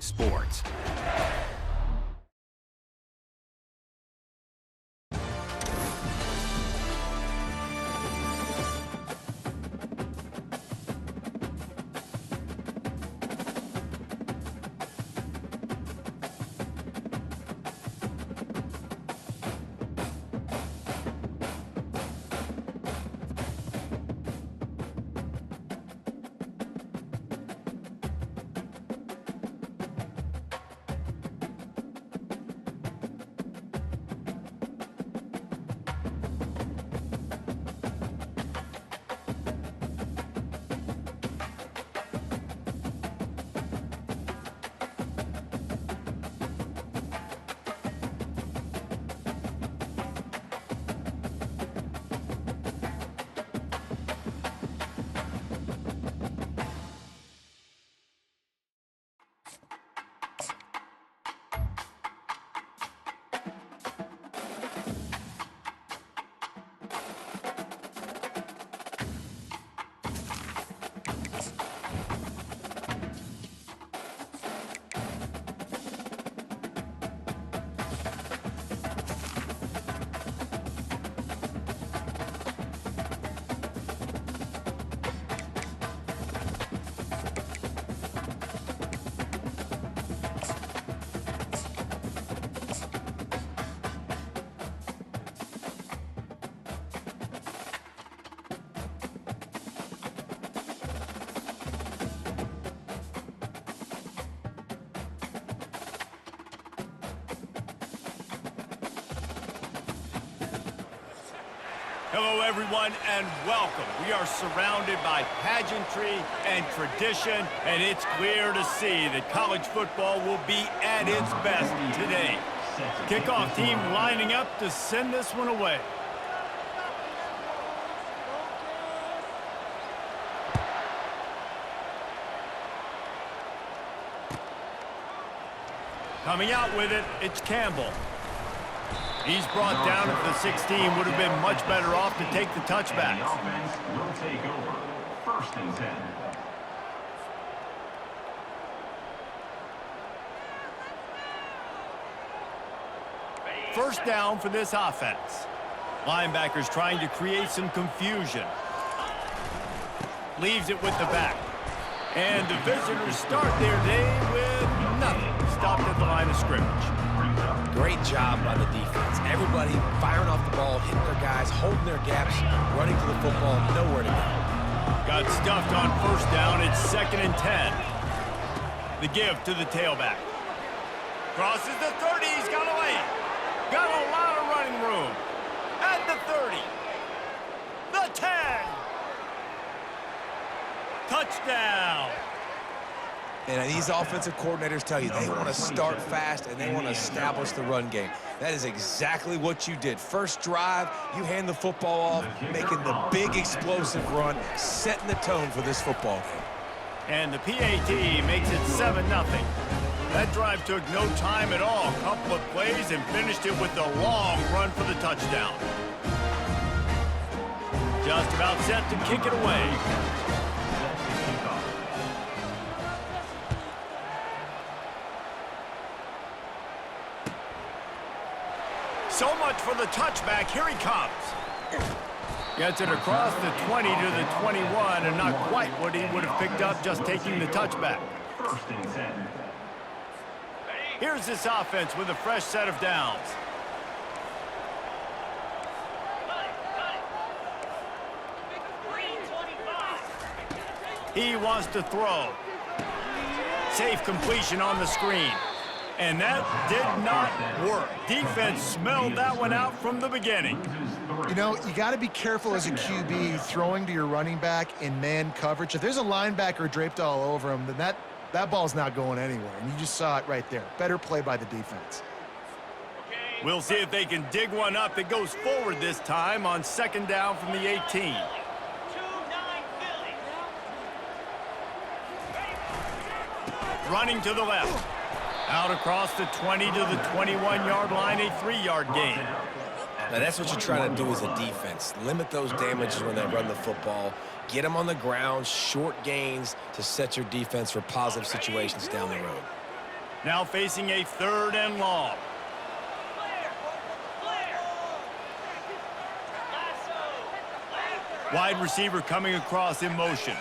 Sports. Hello, everyone, and welcome. We are surrounded by pageantry and tradition, and it's clear to see that college football will be at its best today. Kickoff team lining up to send this one away. Coming out with it, it's Campbell. He's brought down at the 16. Would have been much better off to take the touchback. The offense will take over. 1st and 10. First down for this offense. Linebackers trying to create some confusion. Leaves it with the back. And the visitors start their day with nothing. Stopped at the line of scrimmage. Great job by the defense. Everybody firing off the ball, hitting their guys, holding their gaps, running to the football, nowhere to go. Got stuffed on first down. It's 2nd and 10. The give to the tailback. Crosses the 30. He's got a lane. Got a lot of running room. At the 30. The 10. Touchdown. And these offensive coordinators tell you they want to start fast and they want to establish the run game. That is exactly what you did. First drive, you hand the football off, making the big explosive run, setting the tone for this football game. And the PAT makes it 7-0. That drive took no time at all. A couple of plays and finished it with a long run for the touchdown. Just about set to kick it away. So much for the touchback. Here he comes. Gets it across the 20 to the 21, and not quite what he would have picked up just taking the touchback. 1st and 10. Here's this offense with a fresh set of downs. He wants to throw. Safe completion on the screen. And that did not work. Defense smelled that one out from the beginning. You know, you got to be careful as a QB throwing to your running back in man coverage. If there's a linebacker draped all over him, then that ball's not going anywhere. And you just saw it right there. Better play by the defense. We'll see if they can dig one up. It goes forward this time on 2nd down from the 18. Running to the left. Out across the 20 to the 21-yard line, a 3-yard gain. Now that's what you're trying to do as a defense. Limit those damages when they run the football. Get them on the ground, short gains to set your defense for positive situations down the road. Now facing a 3rd and long. Wide receiver coming across in motion.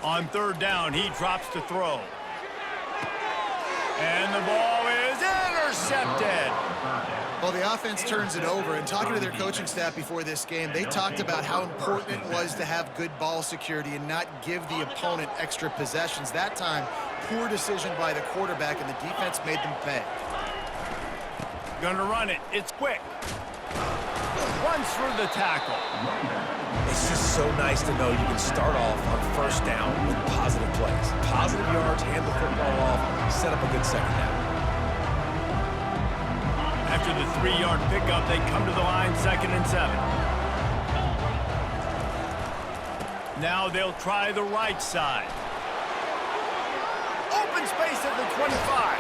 On 3rd down, he drops to throw. And the ball is intercepted. Well, the offense turns it over, and talking to their coaching staff before this game, they talked about how important it was to have good ball security and not give the opponent extra possessions. That time, poor decision by the quarterback, and the defense made them pay. Gonna run it. It's quick. Runs through the tackle. It's just so nice to know you can start off on 1st down with positive plays. Positive yards, hand the football off, set up a good 2nd down. After the 3-yard pickup, they come to the line 2nd and 7. Now they'll try the right side. Open space at the 25.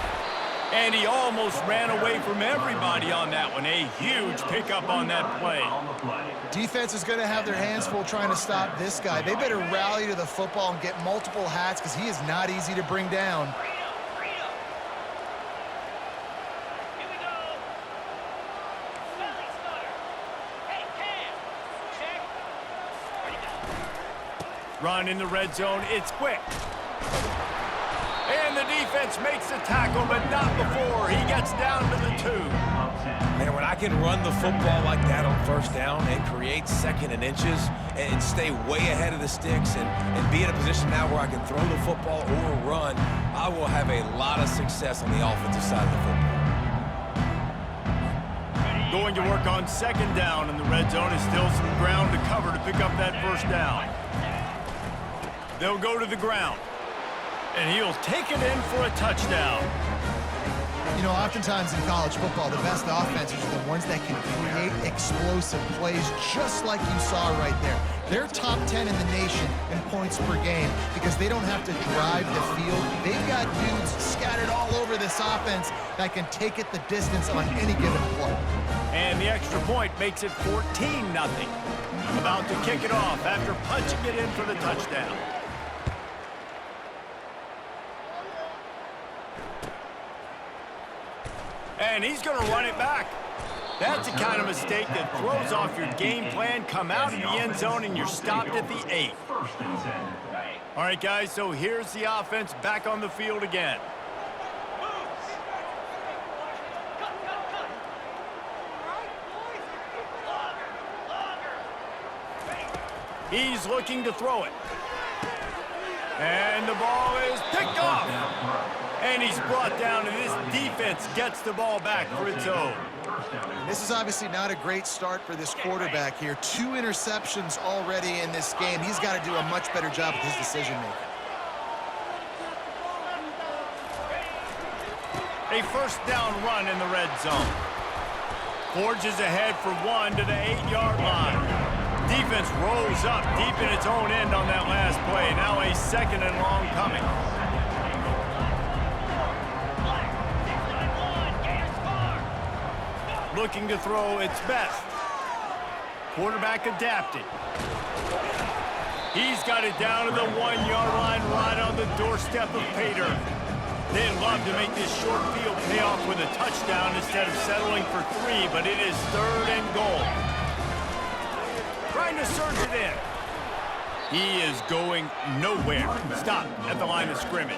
And he almost ran away from everybody on that one. A huge pickup on that play. Defense is going to have their hands full trying to stop this guy. They better rally to the football and get multiple hats because he is not easy to bring down. Run in the red zone. It's quick. And the defense makes the tackle, but not before he gets down to the 2. Man, when I can run the football like that on 1st down and create 2nd and inches and stay way ahead of the sticks and be in a position now where I can throw the football or run, I will have a lot of success on the offensive side of the football. Going to work on 2nd down in the red zone. Is still some ground to cover to pick up that 1st down. They'll go to the ground. And he'll take it in for a touchdown. You know, oftentimes in college football, the best offenses are the ones that can create explosive plays just like you saw right there. They're top 10 in the nation in points per game because they don't have to drive the field. They've got dudes scattered all over this offense that can take it the distance on any given play. And the extra point makes it 14-0. About to kick it off after punching it in for the touchdown. And he's going to run it back. That's the kind of mistake that throws off your game plan. Come out of the end zone and you're stopped at the 8. All right, guys, so here's the offense back on the field again. He's looking to throw it. And the ball is picked off. And he's brought down, and this defense gets the ball back for its own. This is obviously not a great start for this quarterback here. 2 interceptions already in this game. He's got to do a much better job with his decision-making. A 1st down run in the red zone. Forges ahead for 1 to the 8-yard line. Defense rolls up deep in its own end on that last play. Now a 2nd and long coming. Looking to throw its best. Quarterback adapted. He's got it down to the 1-yard line right on the doorstep of Pater. They'd love to make this short field pay off with a touchdown instead of settling for 3, but it is 3rd and goal. Trying to surge it in. He is going nowhere. Stop at the line of scrimmage.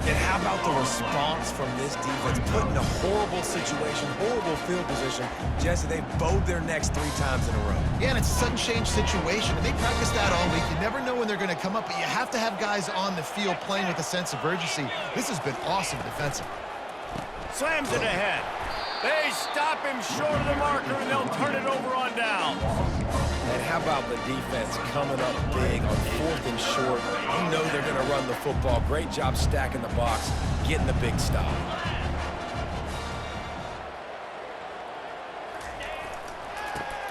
And how about the response from this defense? Put in a horrible situation, horrible field position. Jesse, they bowed their necks 3 times in a row. Yeah, and it's a sudden change situation. And they practice that all week. You never know when they're going to come up, but you have to have guys on the field playing with a sense of urgency. This has been awesome defensively. Slams it ahead. They stop him short of the marker, and they'll turn it over on down. And how about the defense coming up big on 4th and short? You know they're going to run the football. Great job stacking the box, getting the big stop.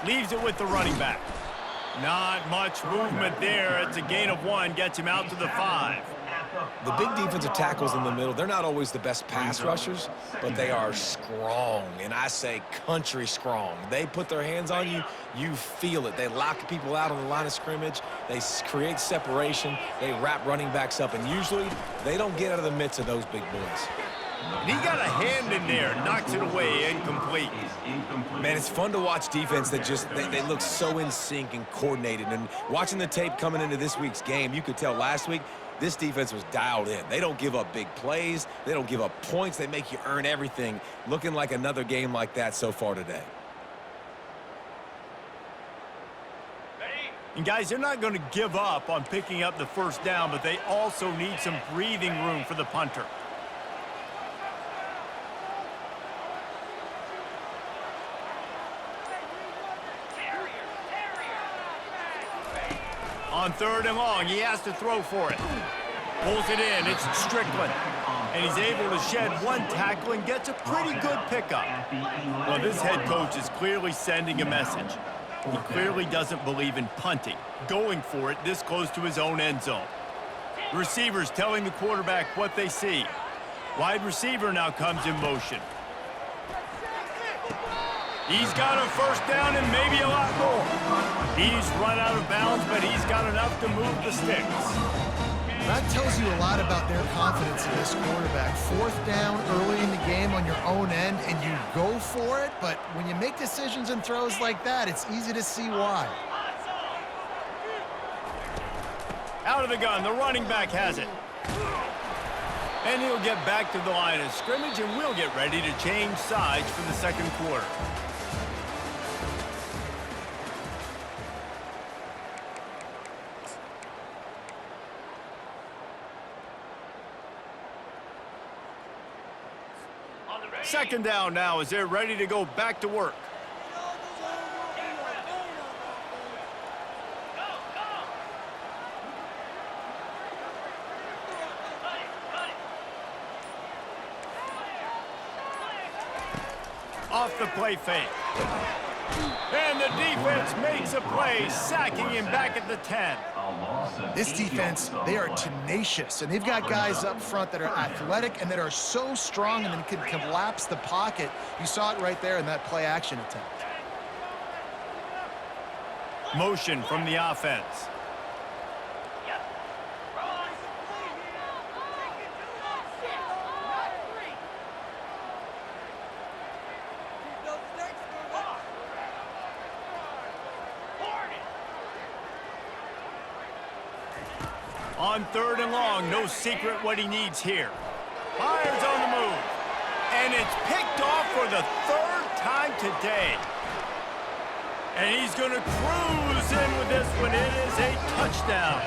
Leaves it with the running back. Not much movement there. It's a gain of 1, gets him out to the 5. The big defensive tackles in the middle, they're not always the best pass rushers, but they are strong, and I say country strong. They put their hands on you, you feel it. They lock people out on the line of scrimmage. They create separation. They wrap running backs up, and usually they don't get out of the midst of those big boys. And he got a hand in there, knocks it away, incomplete. Man, it's fun to watch defense that just, they look so in sync and coordinated. And watching the tape coming into this week's game, you could tell last week, this defense was dialed in. They don't give up big plays. They don't give up points. They make you earn everything. Looking like another game like that so far today. And guys, they're not going to give up on picking up the first down, but they also need some breathing room for the punter. On 3rd and long, he has to throw for it. Pulls it in, it's Strickland. And he's able to shed 1 tackle and gets a pretty good pickup. Well, this head coach is clearly sending a message. He clearly doesn't believe in punting, going for it this close to his own end zone. Receivers telling the quarterback what they see. Wide receiver now comes in motion. He's got a first down and maybe a lot more. He's run out of bounds, but he's got enough to move the sticks. That tells you a lot about their confidence in this quarterback. 4th down early in the game on your own end, and you go for it, but when you make decisions and throws like that, it's easy to see why. Out of the gun, the running back has it. And he'll get back to the line of scrimmage, and we'll get ready to change sides for the 2nd quarter. Second down now as they're ready to go back to work. Off the play fake. And the defense makes a play, sacking him back at the 10. This defense, they are tenacious, and they've got guys up front that are athletic and that are so strong and then can collapse the pocket. You saw it right there in that play action attempt. Motion from the offense. On 3rd and long, no secret what he needs here. Fires on the move. And it's picked off for the 3rd time today. And he's going to cruise in with this one. It is a touchdown.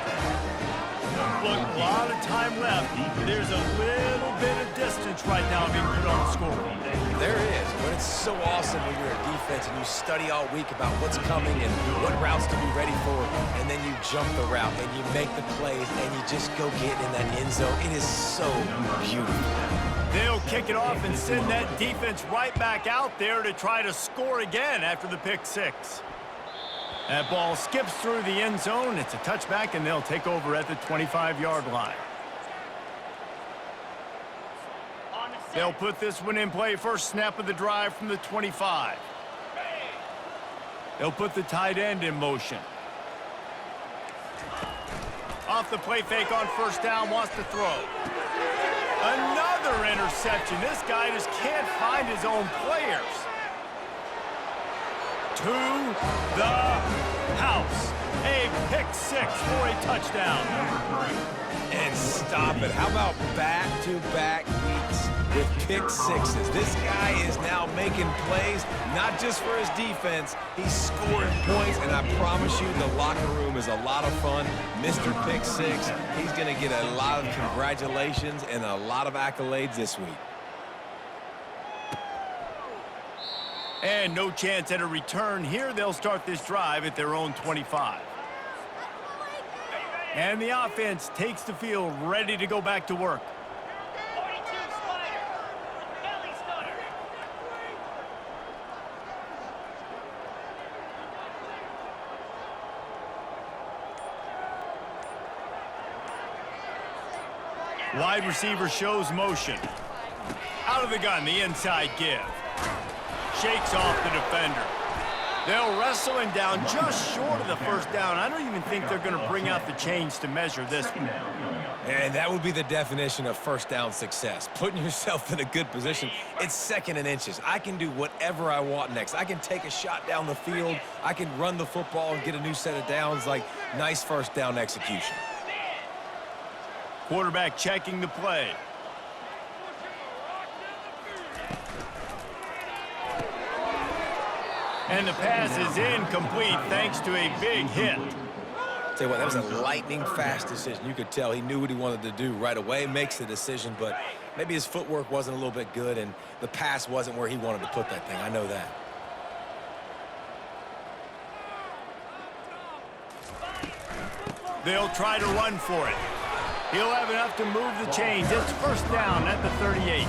Look, a lot of time left. There's a little bit of distance right now being put on the scoreboard. There is, but it's so awesome when you're a defense and you study all week about what's coming and what routes to be ready for, and then you jump the route and you make the plays and you just go get in that end zone. It is so beautiful. They'll kick it off and send that defense right back out there to try to score again after the pick 6. That ball skips through the end zone. It's a touchback, and they'll take over at the 25-yard line. They'll put this one in play. First snap of the drive from the 25. They'll put the tight end in motion. Off the play fake on first down, wants to throw. Another interception. This guy just can't find his own players. To the house. A pick 6 for a touchdown. And stop it. How about back-to-back weeks with pick 6s? This guy is now making plays, not just for his defense. He's scoring points, and I promise you the locker room is a lot of fun. Mr. Pick 6, he's going to get a lot of congratulations and a lot of accolades this week. And no chance at a return here. They'll start this drive at their own 25. And the offense takes the field, ready to go back to work. 42 Spider. Belly stunner. Wide receiver shows motion. Out of the gun, the inside give. Shakes off the defender. They'll wrestle him down just short of the first down. I don't even think they're going to bring out the chains to measure this one. And that would be the definition of first down success. Putting yourself in a good position. It's second and inches. I can do whatever I want next. I can take a shot down the field. I can run the football and get a new set of downs. Like, nice first down execution. Quarterback checking the play. And the pass is incomplete thanks to a big hit. Tell you what, that was a lightning-fast decision. You could tell he knew what he wanted to do right away, makes the decision, but maybe his footwork wasn't a little bit good, and the pass wasn't where he wanted to put that thing. I know that. They'll try to run for it. He'll have enough to move the chains. It's first down at the 38.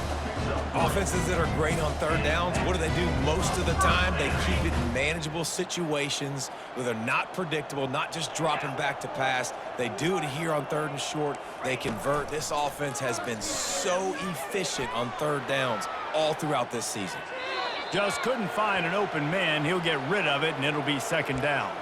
Offenses that are great on third downs, what do? Most of the time, they keep it in manageable situations where they're not predictable, not just dropping back to pass. They do it here on third and short. They convert. This offense has been so efficient on third downs all throughout this season. Just couldn't find an open man. He'll get rid of it, and it'll be second down.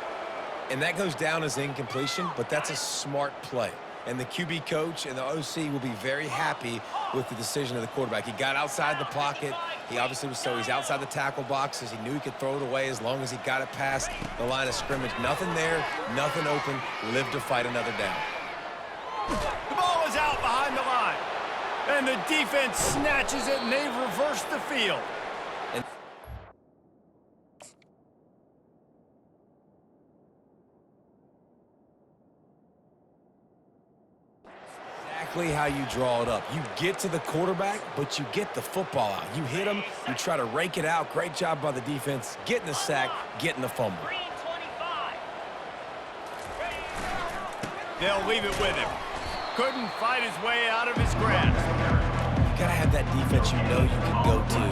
And that goes down as incompletion, but that's a smart play. And the QB coach and the OC will be very happy with the decision of the quarterback. He got outside the pocket. He obviously was he's outside the tackle boxes. He knew he could throw it away as long as he got it past the line of scrimmage. Nothing there, nothing open. Live to fight another down. The ball is out behind the line. And the defense snatches it, and they've reversed the field. How you draw it up. You get to the quarterback, but you get the football out. You hit him, you try to rake it out. Great job by the defense, getting the sack, getting the fumble. They'll leave it with him. Couldn't fight his way out of his grasp. You gotta have that defense you know you can go to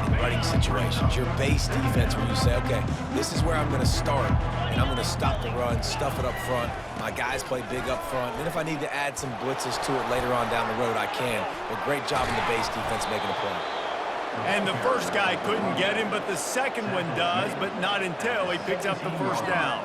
in running situations. Your base defense where you say, okay, this is where I'm gonna start, and I'm gonna stop the run, stuff it up front. My guys play big up front. And if I need to add some blitzes to it later on down the road, I can. But great job in the base defense making a play. And the first guy couldn't get him, but the second one does, but not until he picks up the first down.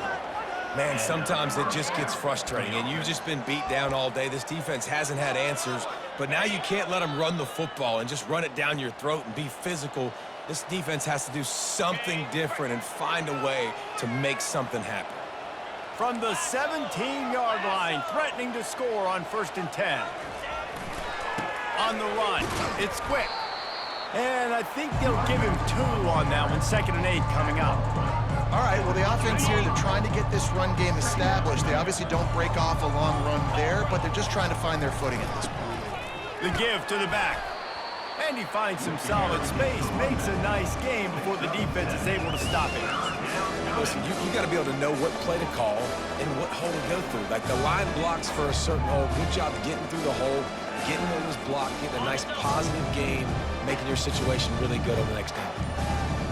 Man, sometimes it just gets frustrating, and you've just been beat down all day. This defense hasn't had answers, but now you can't let them run the football and just run it down your throat and be physical. This defense has to do something different and find a way to make something happen. From the 17-yard line, threatening to score on 1st and 10. On the run, it's quick. And I think they'll give him 2 on that one, 2nd and 8 coming up. All right, well, the offense here, they're trying to get this run game established. They obviously don't break off a long run there, but they're just trying to find their footing at this point. The give to the back. And he finds some solid space, makes a nice game before the defense is able to stop it. Listen, you got to be able to know what play to call and what hole to go through. Like the line blocks for a certain hole. Good job getting through the hole, getting what was blocked, getting a nice positive gain, making your situation really good on the next down.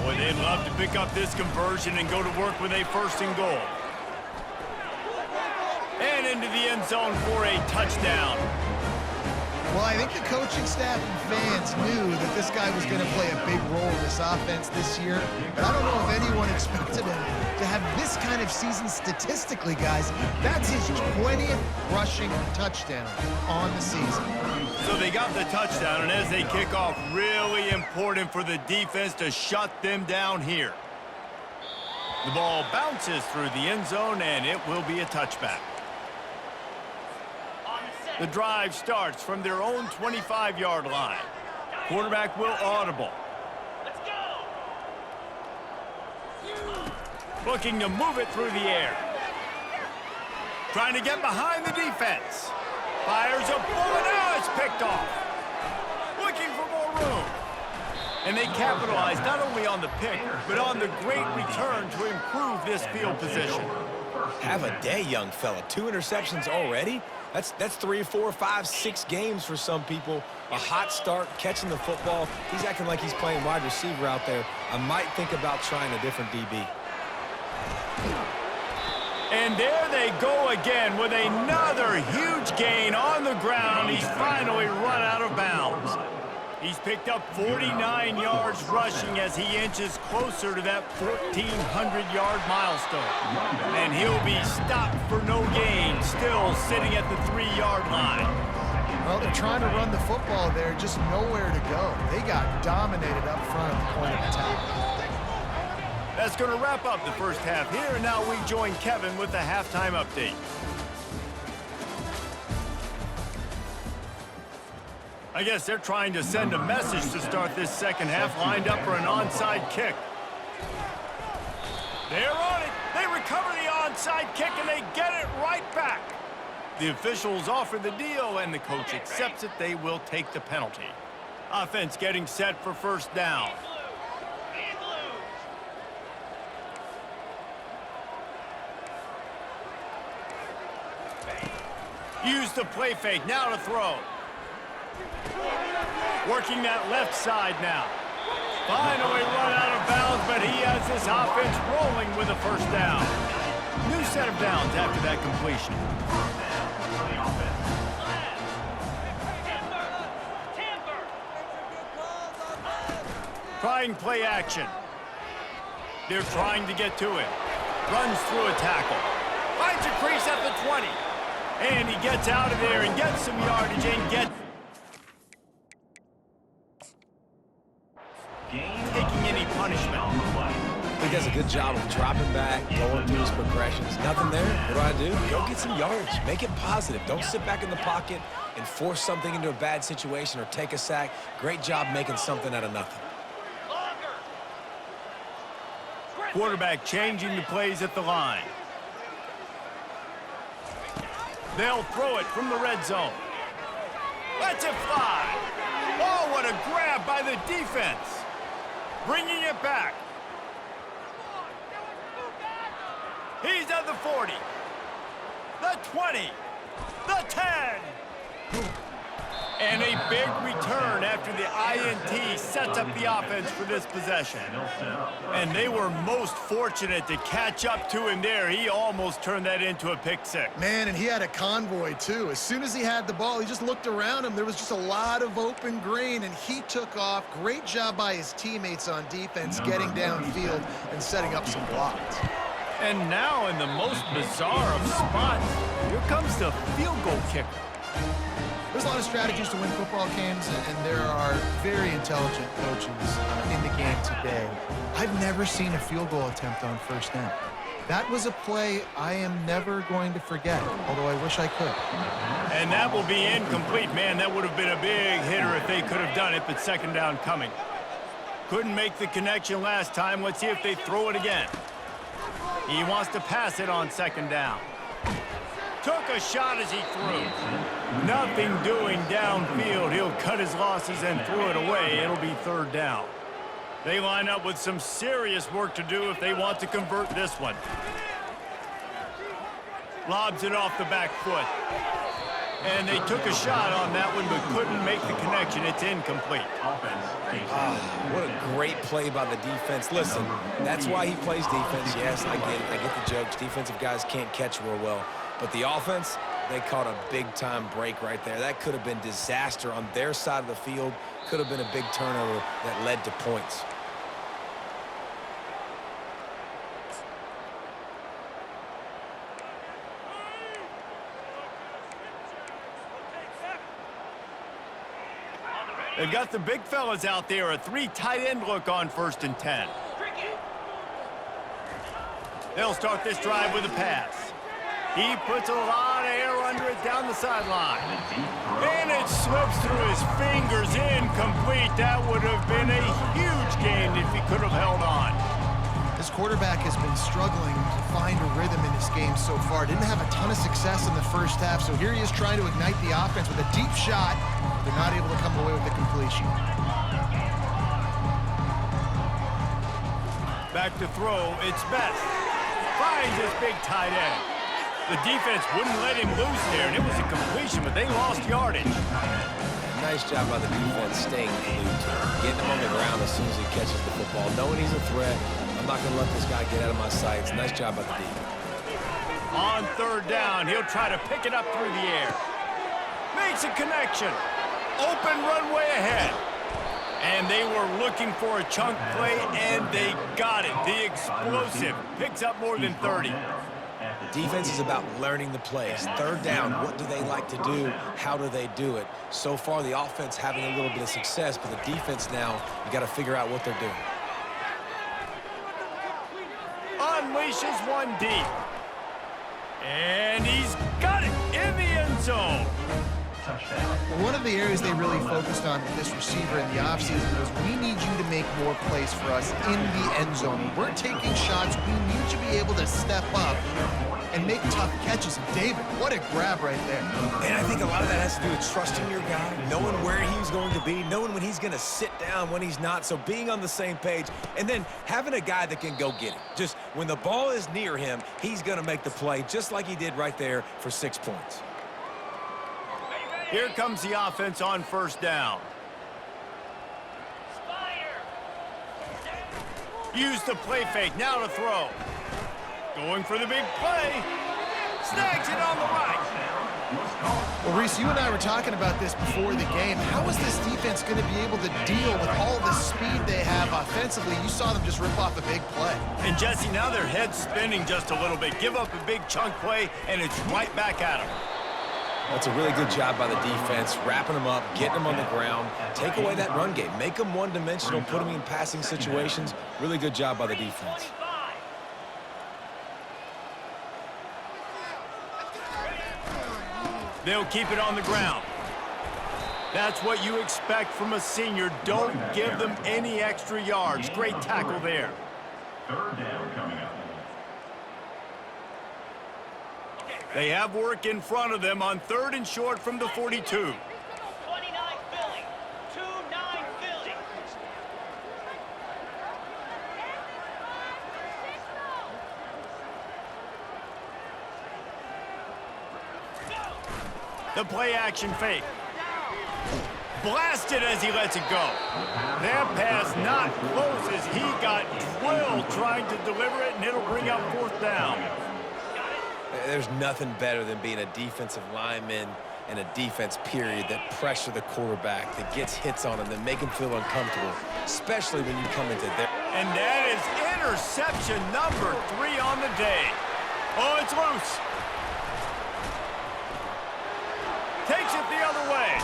Boy, they'd love to pick up this conversion and go to work with a 1st and goal. And into the end zone for a touchdown. Well, I think the coaching staff and fans knew that this guy was going to play a big role in this offense this year. But I don't know if anyone expected him to have this kind of season statistically, guys. That's his 20th rushing touchdown on the season. So they got the touchdown, and as they kick off, really important for the defense to shut them down here. The ball bounces through the end zone, and it will be a touchback. The drive starts from their own 25-yard line. Quarterback will audible. Let's go. Looking to move it through the air. Trying to get behind the defense. Fires a bullet. Now it's picked off. Looking for more room. And they capitalize not only on the pick, but on the great return to improve this field position. Have a day, young fella. 2 interceptions already? That's 3, 4, 5, 6 games for some people. A hot start, catching the football. He's acting like he's playing wide receiver out there. I might think about trying a different DB. And there they go again with another huge gain on the ground. He's finally run out of bounds. He's picked up 49 yards rushing as he inches closer to that 1,400-yard milestone. And he'll be stopped for no gain, still sitting at the 3-yard line. Well, they're trying to run the football there, just nowhere to go. They got dominated up front at the point of attack. That's going to wrap up the first half here, and now we join Kevin with the halftime update. I guess they're trying to send a message to start this second half, lined up for an onside kick. They're on it. They recover the onside kick, and they get it right back. The officials offer the deal, and the coach accepts it. They will take the penalty. Offense getting set for first down. Use the play fake, now to throw. Working that left side now. Finally run out of bounds, but he has this offense rolling with a first down. New set of downs after that completion. Trying play action. They're trying to get to it. Runs through a tackle. Finds a crease at the 20. And he gets out of there and gets some yardage and gets... taking any punishment. He does a good job of dropping back, going through his progressions. Nothing there. What do? Go get some yardage. Make it positive. Don't sit back in the pocket and force something into a bad situation or take a sack. Great job making something out of nothing. Quarterback changing the plays at the line. They'll throw it from the red zone. Let's it fly. Oh, what a grab by the defense. Bringing it back. He's at the 40. The 20. The 10. And a big return after the INT sets up the offense for this possession. And they were most fortunate to catch up to him there. He almost turned that into a pick six. Man, and he had a convoy, too. As soon as he had the ball, he just looked around him. There was just a lot of open green, and he took off. Great job by his teammates on defense, getting downfield and setting up some blocks. And now in the most bizarre of spots, here comes the field goal kicker. There's a lot of strategies to win football games, and there are very intelligent coaches in the game today. I've never seen a field goal attempt on first down. That was a play I am never going to forget, although I wish I could. And that will be incomplete. Man, that would have been a big hitter if they could have done it, but second down coming. Couldn't make the connection last time. Let's see if they throw it again. He wants to pass it on second down. Took a shot as he threw. Nothing doing downfield. He'll cut his losses and throw it away. It'll be third down. They line up with some serious work to do if they want to convert this one. Lobs it off the back foot. And they took a shot on that one but couldn't make the connection. It's incomplete. What a great play by the defense. Listen, that's why he plays defense. Yes, I get it. I get the jokes. Defensive guys can't catch real well. But the offense, they caught a big-time break right there. That could have been disaster on their side of the field. Could have been a big turnover that led to points. They've got the big fellas out there. A 3 tight end look on 1st and 10. They'll start this drive with a pass. He puts a lot of air under it down the sideline. And it slips through his fingers, incomplete. That would have been a huge gain if he could have held on. This quarterback has been struggling to find a rhythm in this game so far. Didn't have a ton of success in the first half, so here he is trying to ignite the offense with a deep shot. They're not able to come away with the completion. Back to throw, it's Best. Finds his big tight end. The defense wouldn't let him loose there, and it was a completion, but they lost yardage. Nice job by the defense staying glued to him, getting him on the ground as soon as he catches the football, knowing he's a threat. I'm not going to let this guy get out of my sights. Nice job by the defense. On third down, he'll try to pick it up through the air. Makes a connection. Open runway ahead. And they were looking for a chunk play, and they got it. The explosive picks up more than 30. Defense is about learning the plays. Third down, what do they like to do? How do they do it? So far, the offense having a little bit of success, but the defense now, you got to figure out what they're doing. Unleashes one deep. And he's got it in the end zone. Well, one of the areas they really focused on with this receiver in the offseason was we need you to make more plays for us in the end zone. When we're taking shots, we need you to be able to step up and make tough catches. And David, what a grab right there. And I think a lot of that has to do with trusting your guy, knowing where he's going to be, knowing when he's going to sit down, when he's not, so being on the same page, and then having a guy that can go get it. Just when the ball is near him, he's going to make the play, just like he did right there for 6 points. Here comes the offense on first down. Use the play fake, now to throw. Going for the big play. Snags it on the right. Well, Reese, you and I were talking about this before the game. How is this defense going to be able to deal with all the speed they have offensively? You saw them just rip off a big play. And Jesse, now their head's spinning just a little bit. Give up a big chunk play, and it's right back at them. That's a really good job by the defense, wrapping them up, getting them on the ground, take away that run game, make them one-dimensional, put them in passing situations. Really good job by the defense. They'll keep it on the ground. That's what you expect from a senior. Don't give them any extra yards. Great tackle there. Third down coming up. They have work in front of them on third and short from the 42. 29 Philly. 2-9 Philly. The play action fake. Blasted as he lets it go. That pass not close as he got drilled trying to deliver it, and it'll bring up fourth down. There's nothing better than being a defensive lineman and a defense period that pressure the quarterback, that gets hits on him, that make him feel uncomfortable, especially when you come into there. And that is interception number 3 on the day. Oh, it's loose. Takes it the other way.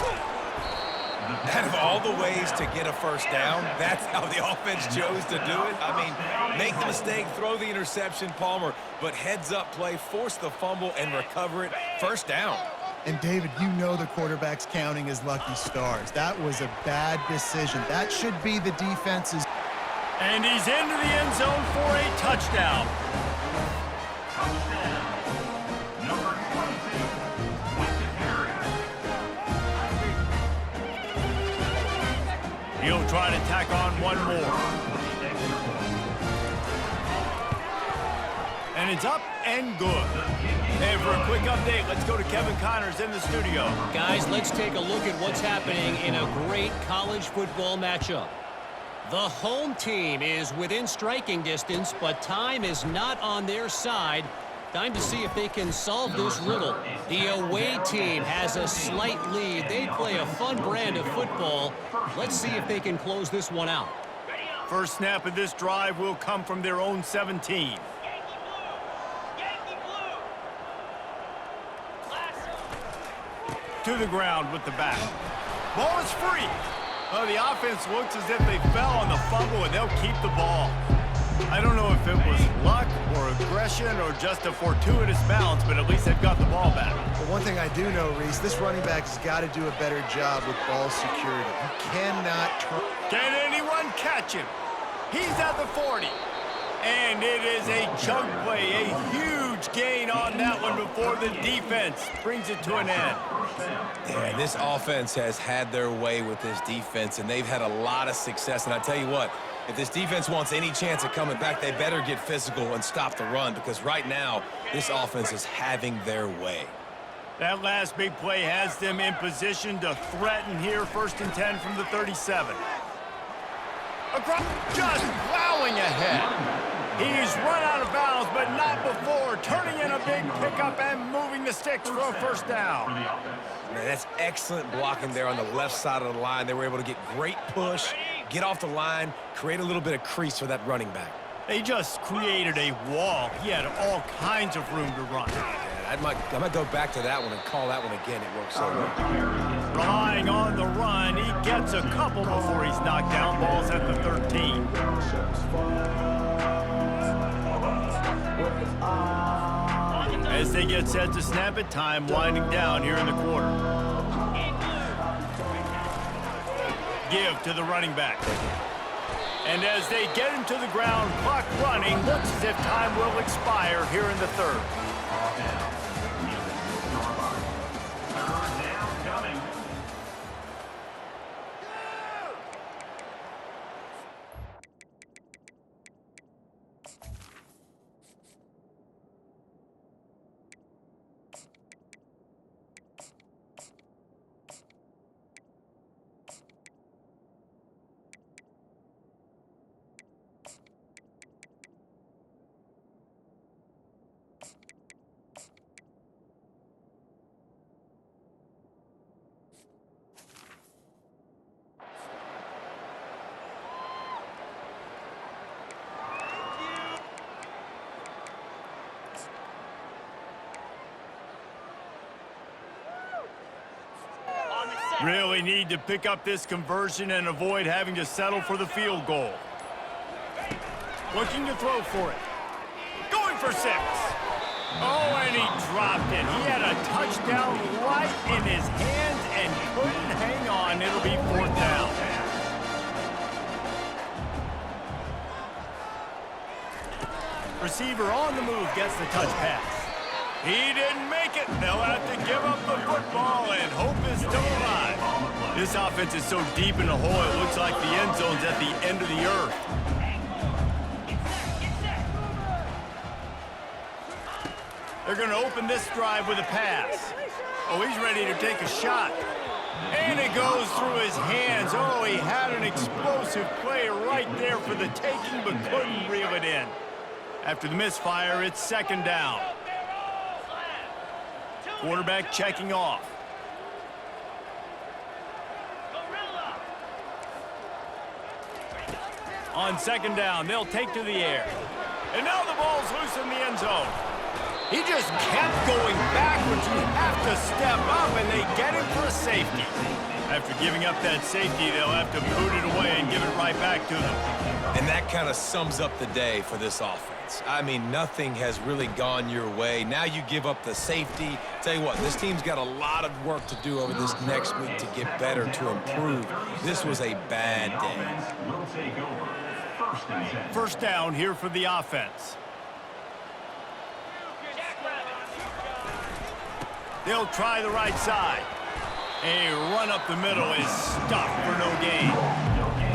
Out of all the ways to get a first down, that's how the offense chose to do it. I mean, make the mistake, throw the interception, Palmer, but heads-up play, force the fumble, and recover it. First down. And, David, you know the quarterback's counting his lucky stars. That was a bad decision. That should be the defense's. And he's into the end zone for a touchdown. Touchdown. Number 22, Quentin Harris. He'll try to tack on one more. And it's up and good. And for a quick update, let's go to Kevin Connors in the studio. Guys, let's take a look at what's happening in a great college football matchup. The home team is within striking distance, but time is not on their side. Time to see if they can solve this riddle. The away team has a slight lead. They play a fun brand of football. Let's see if they can close this one out. First snap of this drive will come from their own 17. Yankee blue. Lasso. To the ground with the back. Ball is free. Well, the offense looks as if they fell on the fumble, and they'll keep the ball. I don't know if it was luck or aggression or just a fortuitous bounce, but at least they've got the ball back. But one thing I do know, Reese, this running back's got to do a better job with ball security. You cannot turn. Can anyone catch him? He's at the 40. And it is a chunk play, a huge gain on that one before the defense brings it to an end. Yeah, this offense has had their way with this defense, and they've had a lot of success. And I tell you what, if this defense wants any chance at coming back, they better get physical and stop the run, because right now, this offense is having their way. That last big play has them in position to threaten here, 1st and 10 from the 37. Across, just plowing ahead. He's run out of bounds, but not before turning in a big pickup and moving the sticks for a first down. Man, that's excellent blocking there on the left side of the line. They were able to get great push, get off the line, create a little bit of crease for that running back. They just created a wall. He had all kinds of room to run. I might go back to that one and call that one again. It worked so well. Relying on the run, he gets a couple before he's knocked down. Ball's at the 13. As they get set to snap it, time winding down here in the quarter. Give to the running back. And as they get him to the ground, clock running, looks as if time will expire here in the third. Really need to pick up this conversion and avoid having to settle for the field goal. Looking to throw for it. Going for 6. Oh, and he dropped it. He had a touchdown right in his hands and couldn't hang on. It'll be 4th down. Receiver on the move gets the touch pass. He didn't make it. They'll have to give up the football, and hope is still alive. This offense is so deep in the hole, it looks like the end zone's at the end of the earth. They're going to open this drive with a pass. Oh, he's ready to take a shot. And it goes through his hands. Oh, he had an explosive play right there for the taking, but couldn't reel it in. After the misfire, it's 2nd down. Quarterback checking off. On 2nd down, they'll take to the air. And now the ball's loose in the end zone. He just kept going backwards. You have to step up, and they get him for a safety. After giving up that safety, they'll have to boot it away and give it right back to them. And that kind of sums up the day for this offense. I mean, nothing has really gone your way. Now you give up the safety. Tell you what, this team's got a lot of work to do over this next week to get better, to improve. This was a bad day. 1st down here for the offense. They'll try the right side. A run up the middle is stopped for no gain.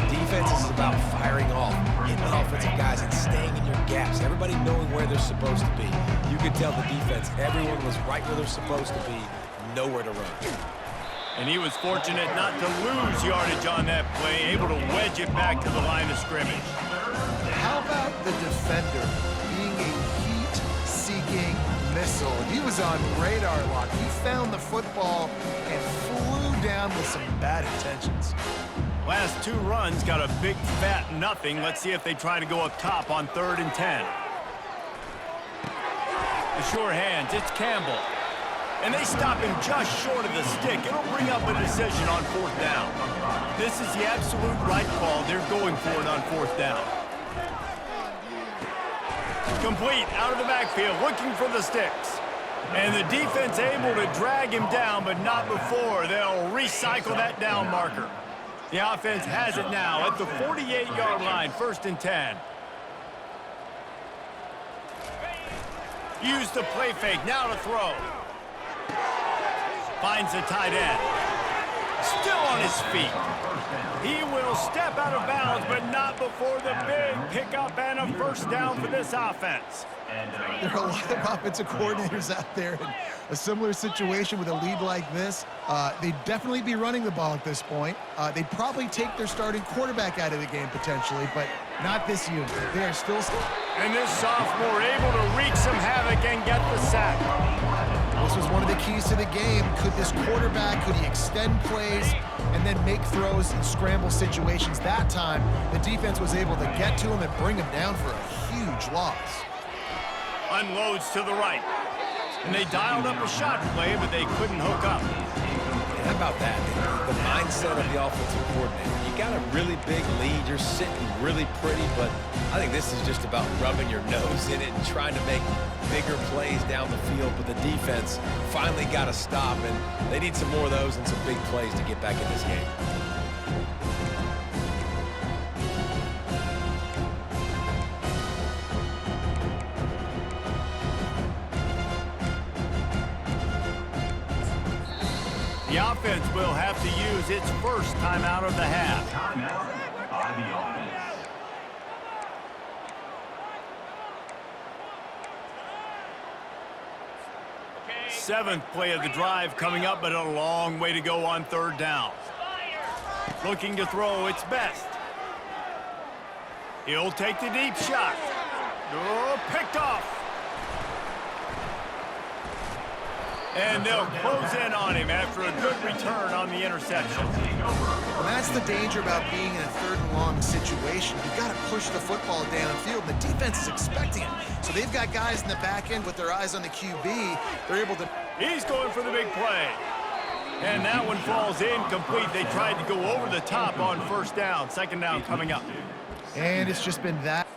Defense is about firing off, hitting the offensive guys and staying in your gaps. Everybody knowing where they're supposed to be. You could tell the defense, everyone was right where they're supposed to be, nowhere to run. And he was fortunate not to lose yardage on that play, able to wedge it back to the line of scrimmage. How about the defender being a heat-seeking missile? He was on radar lock. He found the football and flew down with some bad intentions. Last 2 runs got a big fat nothing. Let's see if they try to go up top on 3rd and 10. The sure hands, it's Campbell. And they stop him just short of the stick. It'll bring up a decision on 4th down. This is the absolute right call. They're going for it on 4th down. Complete out of the backfield, looking for the sticks. And the defense able to drag him down, but not before. They'll recycle that down marker. The offense has it now at the 48-yard line, 1st and 10. Use the play fake, now to throw. Finds the tight end. Still on his feet. He will step out of bounds, but not before the big pickup and a 1st down for this offense. There are a lot of offensive coordinators out there in a similar situation with a lead like this. They'd definitely be running the ball at this point. They'd probably take their starting quarterback out of the game potentially, but not this unit. They are still... And this sophomore able to wreak some havoc and keys to the game. Could this quarterback, could he extend plays and then make throws in scramble situations? That time, the defense was able to get to him and bring him down for a huge loss. Unloads to the right. And they dialed up a shot play, but they couldn't hook up. And how about that? The mindset of the offensive coordinator. You got a really big lead. You're sitting really pretty, but I think this is just about rubbing your nose in it and trying to make bigger plays down the field. But the defense finally got to stop, and they need some more of those and some big plays to get back in this game. The offense will have to use its first timeout of the half. Timeout by the offense. Seventh play of the drive coming up, but a long way to go on third down. Looking to throw its best. He'll take the deep shot. Oh, picked off. And they'll close in on him after a good return on the interception. And that's the danger about being in a third and long situation. You've got to push the football downfield. The defense is expecting it. So they've got guys in the back end with their eyes on the QB. They're able to... He's going for the big play. And that one falls incomplete. They tried to go over the top on first down. Second down coming up. And it's just been that.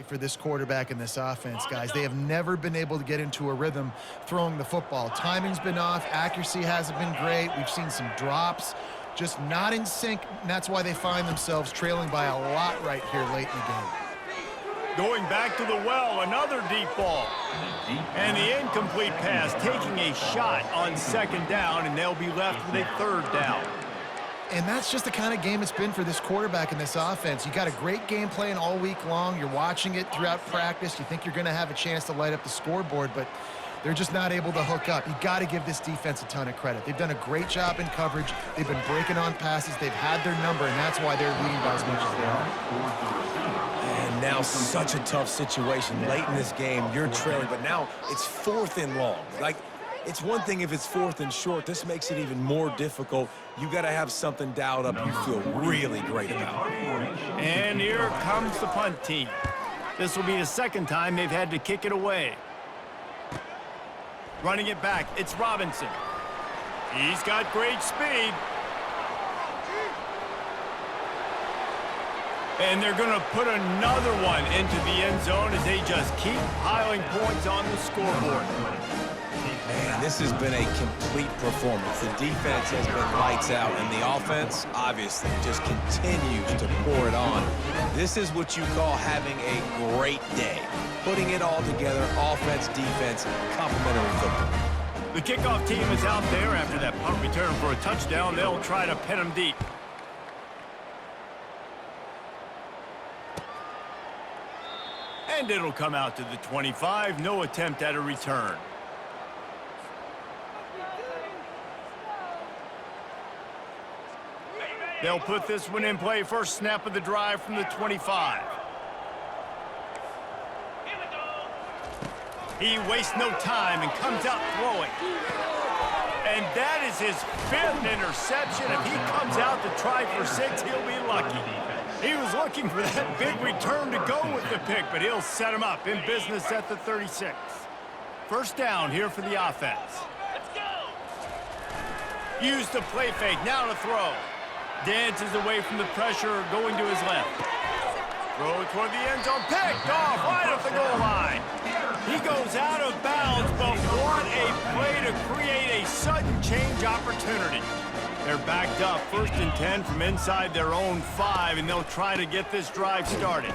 For this quarterback and this offense, guys. They have never been able to get into a rhythm throwing the football. Timing's been off. Accuracy hasn't been great. We've seen some drops, just not in sync, and that's why they find themselves trailing by a lot right here late in the game. Going back to the well, another deep ball. And the incomplete pass, taking a shot on second down, and they'll be left with a third down. And that's just the kind of game it's been for this quarterback and this offense. You got a great game plan all week long. You're watching it throughout practice. You think you're going to have a chance to light up the scoreboard, but they're just not able to hook up. You got to give this defense a ton of credit. They've done a great job in coverage. They've been breaking on passes. They've had their number, and that's why they're leading by as much as they are. And now such a tough situation. Late in this game, you're trailing, but now it's fourth and long. Like, it's one thing if it's fourth and short. This makes it even more difficult. You got to have something dialed up you feel really great about. And here comes the punt team. This will be the second time they've had to kick it away. Running it back, it's Robinson. He's got great speed. And they're going to put another one into the end zone as they just keep piling points on the scoreboard. Man, this has been a complete performance. The defense has been lights out, and the offense, obviously, just continues to pour it on. This is what you call having a great day. Putting it all together, offense, defense, complementary football. The kickoff team is out there after that punt return for a touchdown. They'll try to pin them deep. And it'll come out to the 25. No attempt at a return. They'll put this one in play. First snap of the drive from the 25. He wastes no time and comes out throwing. And that is his fifth interception. If he comes out to try for 6, he'll be lucky. He was looking for that big return to go with the pick, but he'll set him up in business at the 36. First down here for the offense. Let's go. Use the play fake. Now to throw. Dances away from the pressure, going to his left. Throw toward the end zone, picked off right off the goal line. He goes out of bounds, but what a play to create a sudden change opportunity. They're backed up, 1st and 10 from inside their own 5, and they'll try to get this drive started.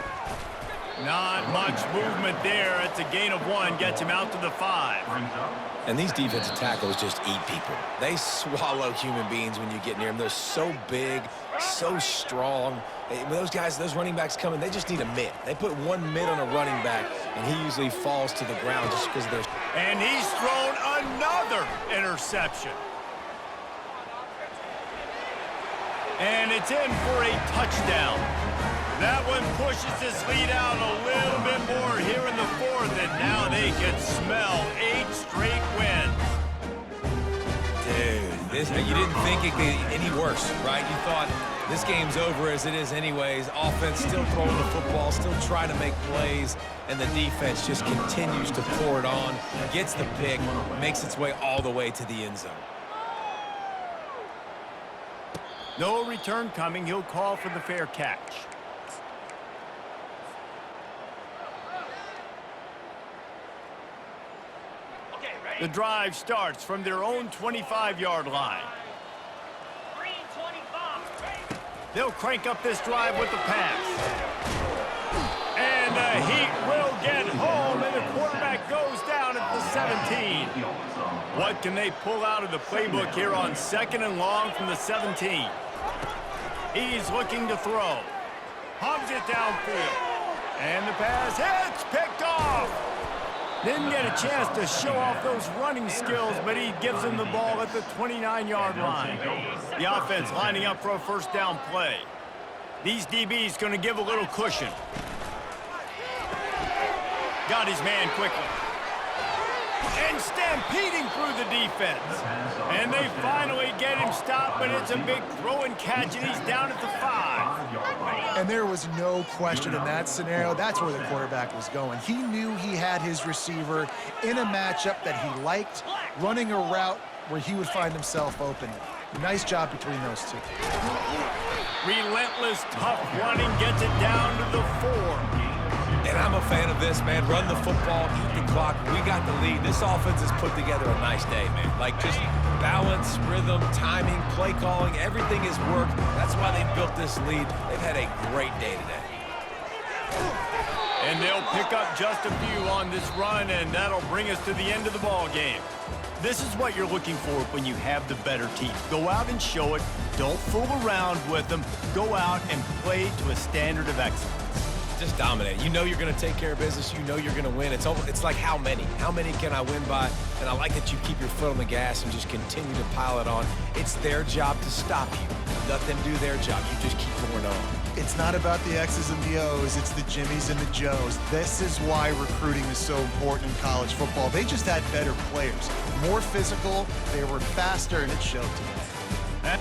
Not much movement there. It's a gain of 1. Gets him out to the 5. And these defensive tackles just eat people. They swallow human beings when you get near them. They're so big, so strong. When those guys, those running backs come in, they just need a mitt. They put 1 mitt on a running back, and he usually falls to the ground just because they're... And he's thrown another interception. And it's in for a touchdown. That one pushes this lead out a little bit more here in the 4th, and now they can smell 8 straight wins. Dude, you didn't think it could get any worse, right? You thought this game's over as it is anyways. Offense still throwing the football, still trying to make plays, and the defense just continues to pour it on, gets the pick, makes its way all the way to the end zone. No return coming. He'll call for the fair catch. The drive starts from their own 25-yard line. 3:25. They'll crank up this drive with the pass. And the Heat will get home, and the quarterback goes down at the 17. What can they pull out of the playbook here on 2nd and long from the 17? He's looking to throw. Hums it downfield. And the pass hits, picked off. Didn't get a chance to show off those running skills, but he gives him the ball at the 29-yard line. The offense lining up for a first down play. These DBs going to give a little cushion. Got his man quickly. And stampeding through the defense. And they finally get him stopped, but it's a big throw and catch, and he's down at the 5. And there was no question in that scenario. That's where the quarterback was going. He knew he had his receiver in a matchup that he liked, running a route where he would find himself open. Nice job between those two. Relentless, tough running gets it down to the 4. And I'm a fan of this, man. Run the football, eat the clock. We got the lead. This offense has put together a nice day, man. Like, just balance, rhythm, timing, play calling, everything has worked. That's why they built this lead. They've had a great day today. And they'll pick up just a few on this run, and that'll bring us to the end of the ball game. This is what you're looking for when you have the better team. Go out and show it. Don't fool around with them. Go out and play to a standard of excellence. Just dominate. You know you're going to take care of business. You know you're going to win. It's like how many? How many can I win by? And I like that you keep your foot on the gas and just continue to pile it on. It's their job to stop you. Let them do their job. You just keep going on. It's not about the X's and the O's. It's the Jimmies and the Joes. This is why recruiting is so important in college football. They just had better players. More physical. They were faster, and it showed today.